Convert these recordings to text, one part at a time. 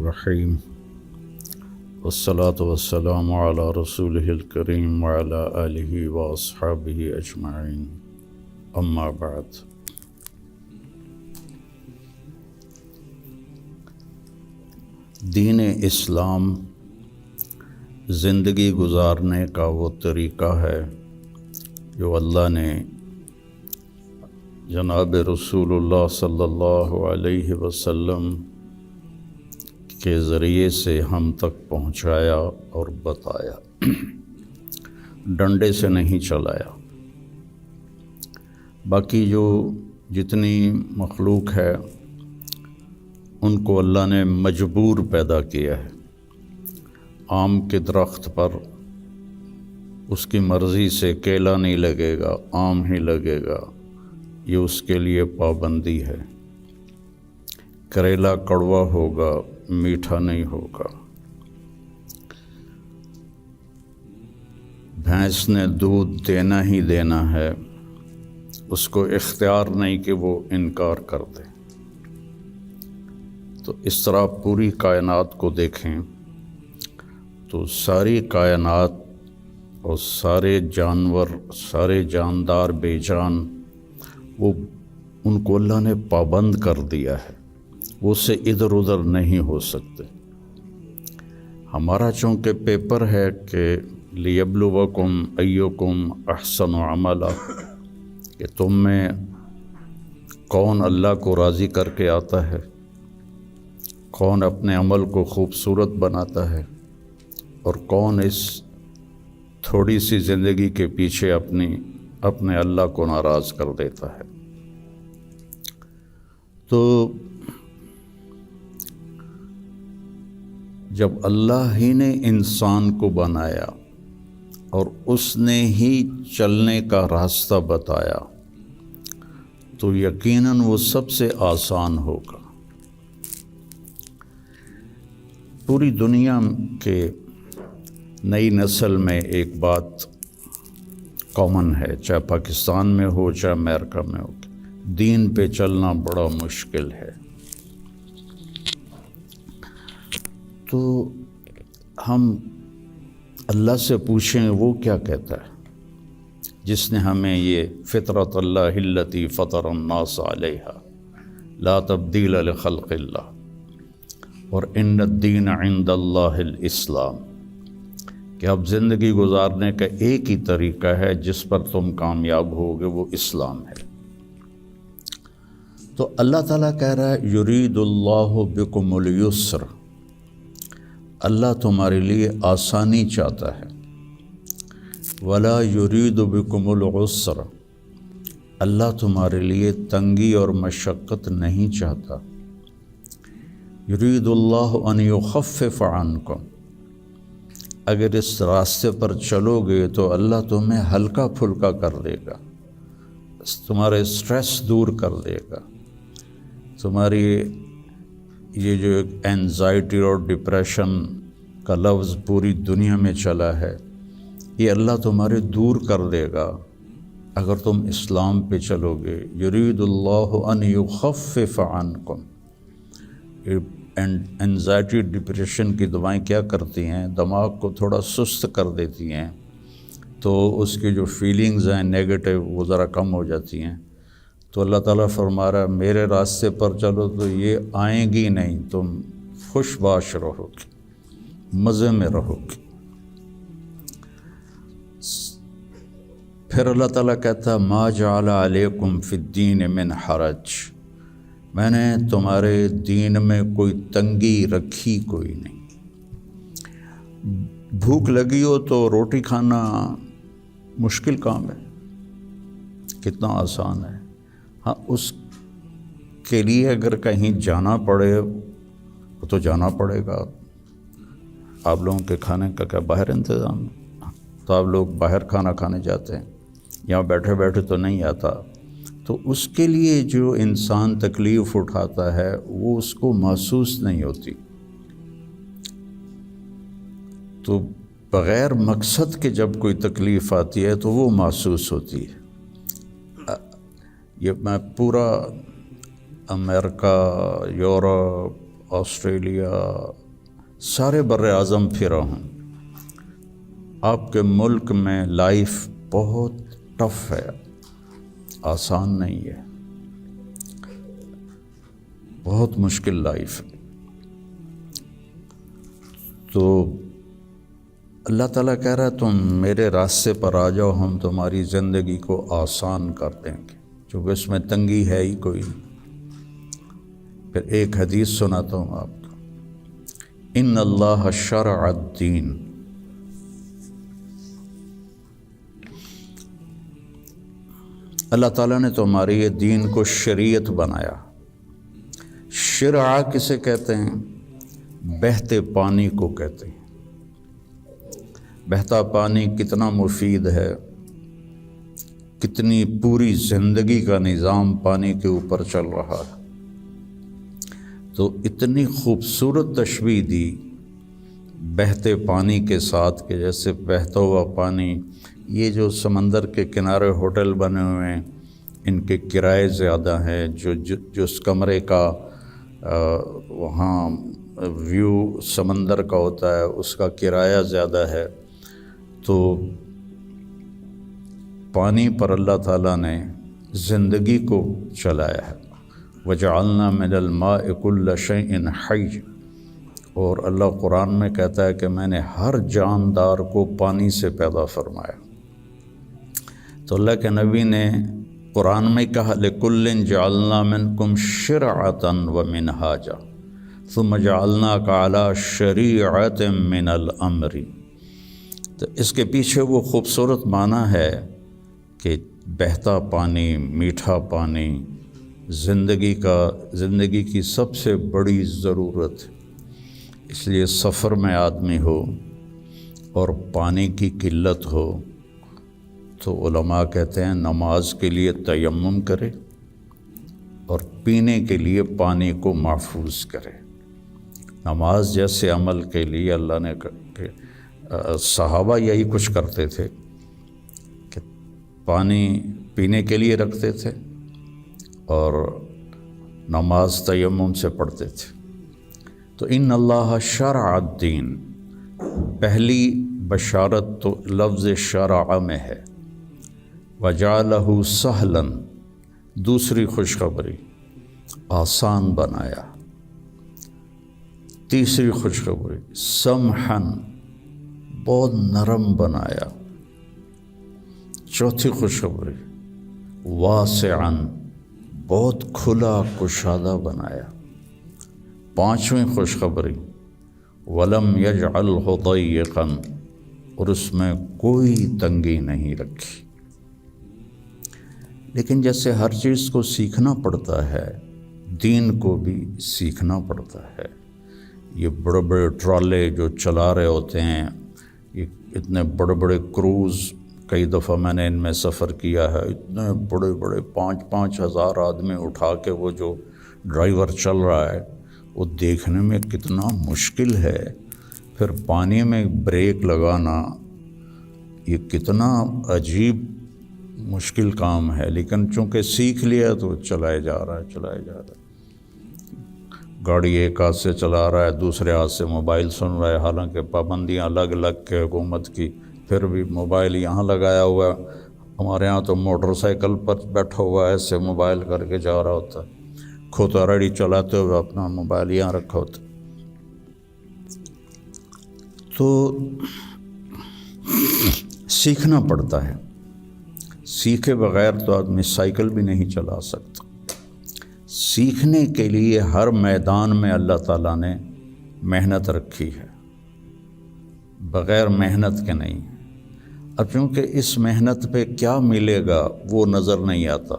الرحیم والصلاة والسلام علی رسولہ الکریم وعلی آلہ واصحابہ اجمعین اما بعد۔ دین اسلام زندگی گزارنے کا وہ طریقہ ہے جو اللہ نے جناب رسول اللہ صلی اللہ علیہ وسلم کے ذریعے سے ہم تک پہنچایا اور بتایا، ڈنڈے سے نہیں چلایا۔ باقی جو جتنی مخلوق ہے ان کو اللہ نے مجبور پیدا کیا ہے۔ آم کے درخت پر اس کی مرضی سے کیلا نہیں لگے گا، آم ہی لگے گا، یہ اس کے لیے پابندی ہے۔ کریلا کڑوا ہوگا، میٹھا نہیں ہوگا۔ بھینس نے دودھ دینا ہی دینا ہے، اس کو اختیار نہیں کہ وہ انکار کر دے۔ تو اس طرح پوری کائنات کو دیکھیں تو ساری کائنات اور سارے جانور، سارے جاندار بے جان، وہ ان کو اللہ نے پابند کر دیا ہے، وہ اس سے ادھر ادھر نہیں ہو سکتے۔ ہمارا چونکہ پیپر ہے کہ لیبلوکم ایکم احسن عملا، کہ تم میں کون اللہ کو راضی کر کے آتا ہے، کون اپنے عمل کو خوبصورت بناتا ہے، اور کون اس تھوڑی سی زندگی کے پیچھے اپنے اللہ کو ناراض کر دیتا ہے۔ تو جب اللہ ہی نے انسان کو بنایا اور اس نے ہی چلنے کا راستہ بتایا تو یقیناً وہ سب سے آسان ہوگا۔ پوری دنیا کے نئی نسل میں ایک بات کامن ہے، چاہے پاکستان میں ہو چاہے امریکہ میں ہو، دین پہ چلنا بڑا مشکل ہے۔ تو ہم اللہ سے پوچھیں وہ کیا کہتا ہے جس نے ہمیں یہ فطرت اللہ التی فطر الناس علیہا لا تبدیل لخلق اللہ اور ان الدین عند اللہ الاسلام، کہ اب زندگی گزارنے کا ایک ہی طریقہ ہے جس پر تم کامیاب ہوگے، وہ اسلام ہے۔ تو اللہ تعالیٰ کہہ رہا ہے یرید اللہ بکم الیسر، اللہ تمہارے لیے آسانی چاہتا ہے، ولا یرید بکم العسر، اللہ تمہارے لیے تنگی اور مشقت نہیں چاہتا۔ یرید اللہ ان یخفف عنکم، اگر اس راستے پر چلو گے تو اللہ تمہیں ہلکا پھلکا کر دے گا، تمہارے اسٹریس دور کر دے گا، تمہاری یہ جو ایک اینزائٹی اور ڈپریشن کا لفظ پوری دنیا میں چلا ہے، یہ اللہ تمہارے دور کر دے گا اگر تم اسلام پہ چلو گے۔ یرید اللہ ان یخفف عنکم، اینزائٹی ڈپریشن کی دوائیں کیا کرتی ہیں؟ دماغ کو تھوڑا سست کر دیتی ہیں، تو اس کی جو فیلنگز ہیں نیگیٹو وہ ذرا کم ہو جاتی ہیں۔ تو اللہ تعالیٰ فرما رہا ہے میرے راستے پر چلو تو یہ آئیں گی نہیں، تم خوش باش رہو گے، مزے میں رہو گے۔ پھر اللہ تعالیٰ کہتا ہے ما جعل علیکم فی الدین من حرج، میں نے تمہارے دین میں کوئی تنگی رکھی کوئی نہیں۔ بھوک لگی ہو تو روٹی کھانا مشکل کام ہے، کتنا آسان ہے۔ ہاں، اس کے لیے اگر کہیں جانا پڑے تو جانا پڑے گا۔ آپ لوگوں کے کھانے کا کیا باہر انتظام ہے؟ تو آپ لوگ باہر کھانا کھانے جاتے ہیں، یہاں بیٹھے بیٹھے تو نہیں آتا۔ تو اس کے لیے جو انسان تکلیف اٹھاتا ہے وہ اس کو محسوس نہیں ہوتی۔ تو بغیر مقصد کے جب کوئی تکلیف آتی ہے تو وہ محسوس ہوتی ہے۔ یہ میں پورا امریکہ، یورپ، آسٹریلیا، سارے بر اعظم پھرا ہوں، آپ کے ملک میں لائف بہت ٹف ہے، آسان نہیں ہے، بہت مشکل لائف ہے۔ تو اللہ تعالیٰ کہہ رہا ہے تم میرے راستے پر آ جاؤ، ہم تمہاری زندگی کو آسان کر دیں گے، چونکہ اس میں تنگی ہے ہی کوئی نہیں۔ پھر ایک حدیث سناتا ہوں آپ کو، ان اللہ شرع الدین، اللہ تعالیٰ نے تمہارے یہ دین کو شریعت بنایا۔ شرع کسے کہتے ہیں؟ بہتے پانی کو کہتے ہیں۔ بہتا پانی کتنا مفید ہے، کتنی پوری زندگی کا نظام پانی کے اوپر چل رہا ہے۔ تو اتنی خوبصورت تشبیہ دی بہتے پانی کے ساتھ کہ جیسے بہتا ہوا پانی، یہ جو سمندر کے کنارے ہوٹل بنے ہوئے ہیں ان کے کرائے زیادہ ہیں، جو اس کمرے کا وہاں ویو سمندر کا ہوتا ہے اس کا کرایہ زیادہ ہے۔ تو پانی پر اللہ تعالیٰ نے زندگی کو چلایا ہے۔ وَجَعَلْنَا مِنَ الْمَاءِ كُلَّ شَيْءٍ حَيٍّ، اور اللہ قرآن میں کہتا ہے کہ میں نے ہر جاندار کو پانی سے پیدا فرمایا۔ تو اللہ کے نبی نے قرآن میں کہا لِكُلٍّ جَعَلْنَا مِنْكُمْ شِرْعَةً وَمِنْهَاجًا ثُمَّ جَعَلْنَاكَ عَلَى شَرِيعَةٍ مِنَ الْأَمْرِ۔ تو اس کے پیچھے وہ خوبصورت معنی ہے کہ بہتا پانی، میٹھا پانی زندگی کی سب سے بڑی ضرورت ہے۔ اس لیے سفر میں آدمی ہو اور پانی کی قلت ہو تو علماء کہتے ہیں نماز کے لیے تیمم کرے اور پینے کے لیے پانی کو محفوظ کرے۔ نماز جیسے عمل کے لیے اللہ نے صحابہ یہی کچھ کرتے تھے کہ پانی پینے کے لیے رکھتے تھے اور نماز تیمم سے پڑھتے تھے۔ تو ان اللہ شرع الدین، پہلی بشارت تو لفظ شرع میں ہے، وجعلہ سہلا، دوسری خوشخبری آسان بنایا، تیسری خوشخبری سمحن، بہت نرم بنایا، چوتھی خوشخبری واسعاً، بہت کھلا کشادہ بنایا، پانچویں خوشخبری ولم یجعلہ ضیقاً، اور اس میں کوئی تنگی نہیں رکھی۔ لیکن جیسے ہر چیز کو سیکھنا پڑتا ہے، دین کو بھی سیکھنا پڑتا ہے۔ یہ بڑے بڑے ٹرالے جو چلا رہے ہوتے ہیں، یہ اتنے بڑے بڑے کروز، کئی دفعہ میں نے ان میں سفر کیا ہے، اتنے بڑے بڑے 5-5 ہزار آدمی اٹھا کے وہ جو ڈرائیور چل رہا ہے وہ دیکھنے میں کتنا مشکل ہے۔ پھر پانی میں بریک لگانا یہ کتنا عجیب مشکل کام ہے، لیکن چونکہ سیکھ لیا تو چلائے جا رہا ہے۔ گاڑی ایک ہاتھ سے چلا رہا ہے، دوسرے ہاتھ سے موبائل سن رہا ہے، حالانکہ پابندیاں الگ الگ کے حکومت کی، پھر بھی موبائل یہاں لگایا ہوا ہے۔ ہمارے ہاں تو موٹر سائیکل پر بیٹھا ہوا ہے، ایسے موبائل کر کے جا رہا ہوتا ہے، کھوتا ریڈی چلاتے ہوئے اپنا موبائل یہاں رکھا ہوتا ہے۔ تو سیکھنا پڑتا ہے، سیکھے بغیر تو آدمی سائیکل بھی نہیں چلا سکتا۔ سیکھنے کے لیے ہر میدان میں اللہ تعالیٰ نے محنت رکھی ہے، بغیر محنت کے نہیں۔ اب چونکہ اس محنت پہ کیا ملے گا وہ نظر نہیں آتا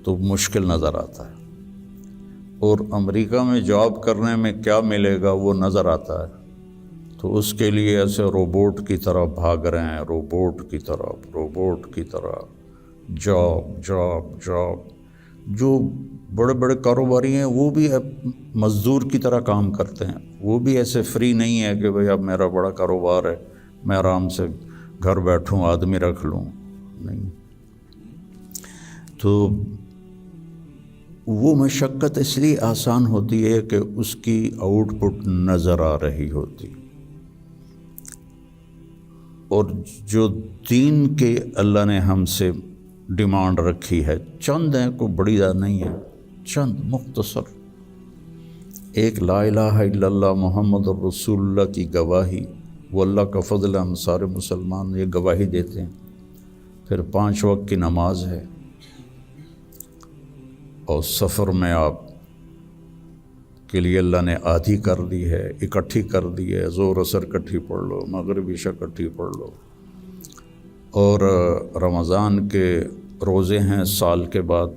تو مشکل نظر آتا ہے، اور امریکہ میں جاب کرنے میں کیا ملے گا وہ نظر آتا ہے، تو اس کے لیے ایسے روبوٹ کی طرح بھاگ رہے ہیں، روبوٹ کی طرح جاب۔ جو بڑے بڑے کاروباری ہیں وہ بھی مزدور کی طرح کام کرتے ہیں، وہ بھی ایسے فری نہیں ہے کہ بھئی اب میرا بڑا کاروبار ہے میں آرام سے گھر بیٹھوں آدمی رکھ لوں، نہیں۔ تو وہ مشقت اس لیے آسان ہوتی ہے کہ اس کی آؤٹ پٹ نظر آ رہی ہوتی، اور جو دین کے اللہ نے ہم سے ڈیمانڈ رکھی ہے چند ہیں، کوئی بڑی بات نہیں ہے، چند مختصر، ایک لا الہ الا اللہ محمد الرسول اللہ کی گواہی، وہ اللہ کا فضل، ہم سارے مسلمان یہ گواہی دیتے ہیں، پھر 5 وقت کی نماز ہے، اور سفر میں آپ کے لیے اللہ نے آدھی کر دی ہے، اکٹھی کر دی ہے، ظہر عصر اکٹھی پڑھ لو، مغرب عشاء اکٹھی پڑھ لو، اور رمضان کے روزے ہیں سال کے بعد،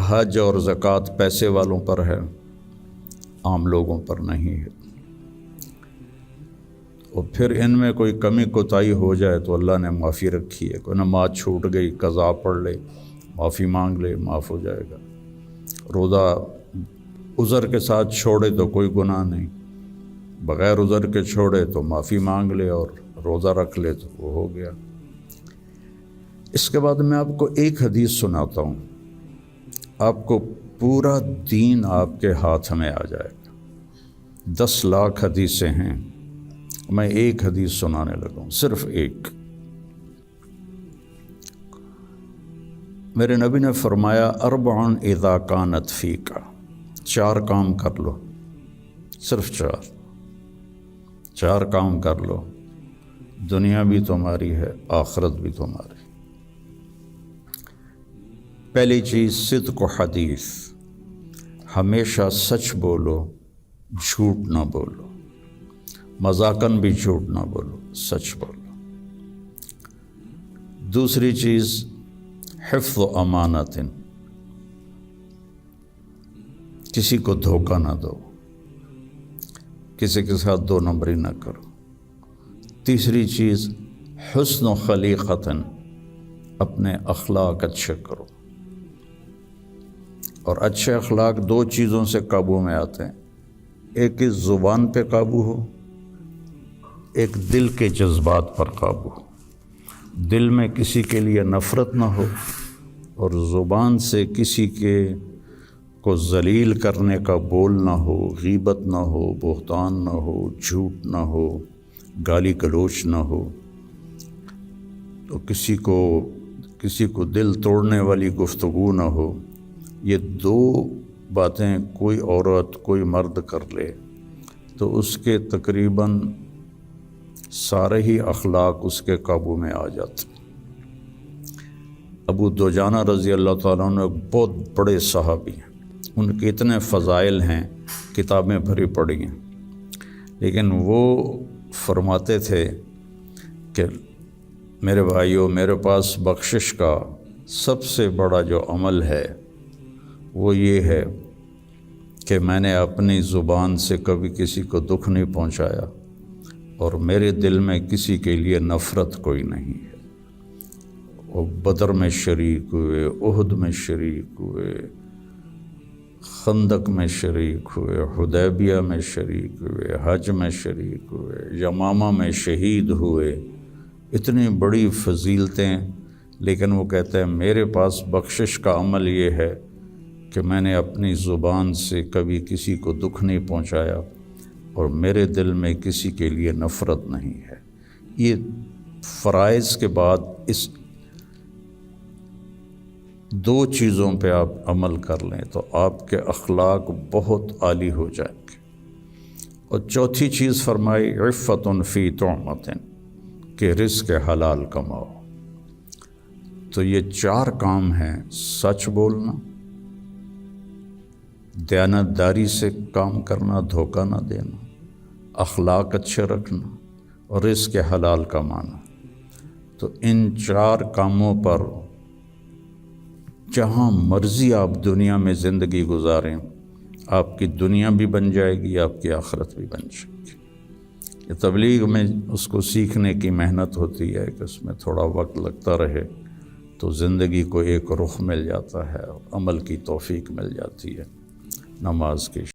حج اور زکوٰۃ پیسے والوں پر ہے، عام لوگوں پر نہیں ہے، اور پھر ان میں کوئی کمی کوتاہی ہو جائے تو اللہ نے معافی رکھی ہے، کوئی نماز چھوٹ گئی قضا پڑھ لے، معافی مانگ لے، معاف ہو جائے گا، روزہ عذر کے ساتھ چھوڑے تو کوئی گناہ نہیں، بغیر عذر کے چھوڑے تو معافی مانگ لے اور روزہ رکھ لے تو وہ ہو گیا۔ اس کے بعد میں آپ کو ایک حدیث سناتا ہوں، آپ کو پورا دین آپ کے ہاتھ میں آ جائے گا۔ 10 لاکھ حدیثیں ہیں، میں ایک حدیث سنانے لگا ہوں، صرف ایک۔ میرے نبی نے فرمایا 4 اذا کانت فیک، 4 کام کر لو، صرف 4 کام کر لو، دنیا بھی تمہاری ہے، آخرت بھی تمہاری۔ پہلی چیز صدق و حدیث، ہمیشہ سچ بولو، جھوٹ نہ بولو، مذاقاً بھی جھوٹ نہ بولو، سچ بولو۔ دوسری چیز حفظ و امانت، کسی کو دھوکہ نہ دو، کسی کے ساتھ 2 نمبری نہ کرو۔ تیسری چیز حسن و خلیقت، اپنے اخلاق اچھے کرو، اور اچھے اخلاق 2 چیزوں سے قابو میں آتے ہیں، ایک اس زبان پہ قابو ہو، ایک دل کے جذبات پر قابو ہو، دل میں کسی کے لیے نفرت نہ ہو، اور زبان سے کسی کے کو ذلیل کرنے کا بول نہ ہو، غیبت نہ ہو، بہتان نہ ہو، جھوٹ نہ ہو، گالی گلوچ نہ ہو، تو کسی کو دل توڑنے والی گفتگو نہ ہو۔ یہ 2 باتیں کوئی عورت کوئی مرد کر لے تو اس کے تقریباً سارے ہی اخلاق اس کے قابو میں آ جاتے۔ ابو دجانہ رضی اللہ تعالیٰ عنہ ایک بہت بڑے صحابی ہیں، ان کے اتنے فضائل ہیں، کتابیں بھری پڑی ہیں، لیکن وہ فرماتے تھے کہ میرے بھائیوں، میرے پاس بخشش کا سب سے بڑا جو عمل ہے وہ یہ ہے کہ میں نے اپنی زبان سے کبھی کسی کو دکھ نہیں پہنچایا، اور میرے دل میں کسی کے لیے نفرت کوئی نہیں ہے۔ وہ بدر میں شریک ہوئے، احد میں شریک ہوئے، خندق میں شریک ہوئے، حدیبیہ میں شریک ہوئے، حج میں شریک ہوئے، یمامہ میں شہید ہوئے، اتنی بڑی فضیلتیں، لیکن وہ کہتے ہیں میرے پاس بخشش کا عمل یہ ہے کہ میں نے اپنی زبان سے کبھی کسی کو دکھ نہیں پہنچایا، اور میرے دل میں کسی کے لیے نفرت نہیں ہے۔ یہ فرائض کے بعد اس 2 چیزوں پہ آپ عمل کر لیں تو آپ کے اخلاق بہت عالی ہو جائیں گے۔ اور چوتھی چیز فرمائی عفت فی طعمۃ، کہ رزق حلال کماؤ۔ تو یہ 4 کام ہیں، سچ بولنا، دیانتداری سے کام کرنا، دھوکہ نہ دینا، اخلاق اچھے رکھنا، اور رزق حلال کمانا۔ تو ان 4 کاموں پر جہاں مرضی آپ دنیا میں زندگی گزاریں، آپ کی دنیا بھی بن جائے گی، آپ کی آخرت بھی بن جائے گی۔ یہ تبلیغ میں اس کو سیکھنے کی محنت ہوتی ہے کہ اس میں تھوڑا وقت لگتا رہے تو زندگی کو ایک رخ مل جاتا ہے، اور عمل کی توفیق مل جاتی ہے۔ نماز کی